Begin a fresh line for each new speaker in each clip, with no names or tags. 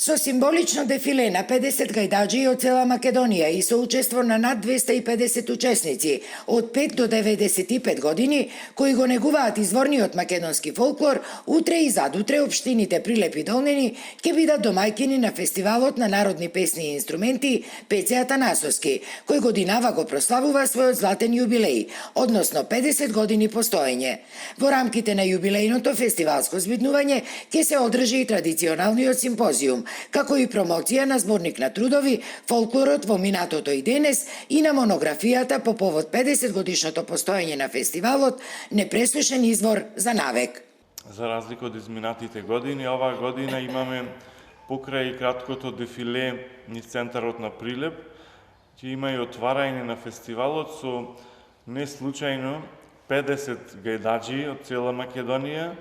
Со символично дефиле на 50 гајдаджи од цела Македонија и со учество на над 250 учесници од 5 до 95 години, кои го негуваат изворниот македонски фолклор, утре и задутре општините Прилеп и Долнени ќе бидат домајкини на фестивалот на народни песни и инструменти Пеце Атанасовски, кој годинава го прославува својот златен јубилеј, односно 50 години постоење. Во рамките на јубилејното фестивалско збиднување ќе се одржи и традиционалниот симпозиум, како и промоција на зборник на трудови, фолклорот во минатото и денес и на монографијата по повод 50 годишното постоење на фестивалот Непреслушен извор за навек.
За разлика од изминатите години, оваа година имаме покрај краткото дефиле низ центарот на Прилеп, ќе има и отварање на фестивалот со не случајно 50 гајдаджи од цела Македонија,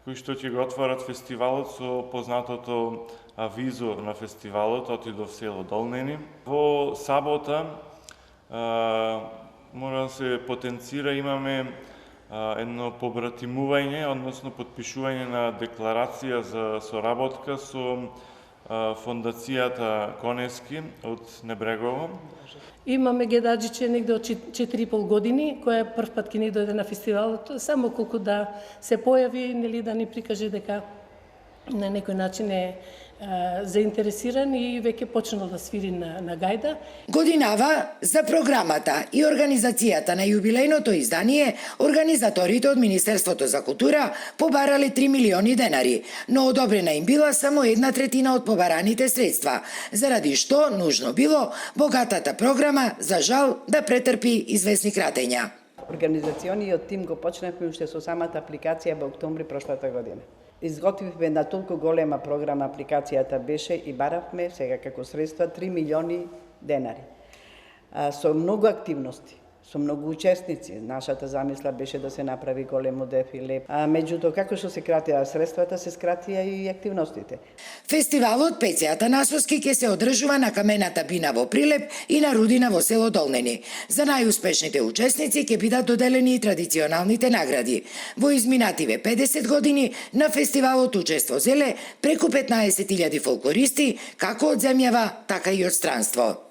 кои што ќе го отворат фестивалот со познатото авизо на фестивалот Отидов село Долнени. Во сабота мора да се потенцира, имаме едно побратимување, односно подпишување на декларација за соработка со фондацијата Конески од Небрегово.
Имаме гајдаџиче негде од 4,5 години, која прв пат ќе ни дојде на фестивалот, само колку да се појави, нели, да ни прикаже дека на некој начин е заинтересиран и веќе почнал да свири на гајда.
Годинава за програмата и организацијата на јубилејното издание, организаторите од Министерството за култура побарале 3 милиони денари, но одобрена им била само 1/3 од побараните средства, заради што нужно било богатата програма, за жал, да претрпи известни кратења.
Организациониот тим го почнавме уште со самата апликација во октомври прошлата година. Изготвивме на толку голема програма, апликацијата беше и баравме сега како средства 3 милиони денари. Со многу активности, со многу учесници. Нашата замисла беше да се направи големо дефиле. Меѓутоа, како што се кратија средствата, се скратија и активностите.
Фестивалот Пеце Атанасовски ќе се одржува на камената бина во Прилеп и на Рудина во село Долнени. За најуспешните учесници ќе бидат доделени и традиционалните награди. Во изминативе 50 години на фестивалот учество зеле преку 15.000 фолклористи, како од земјава, така и од странство.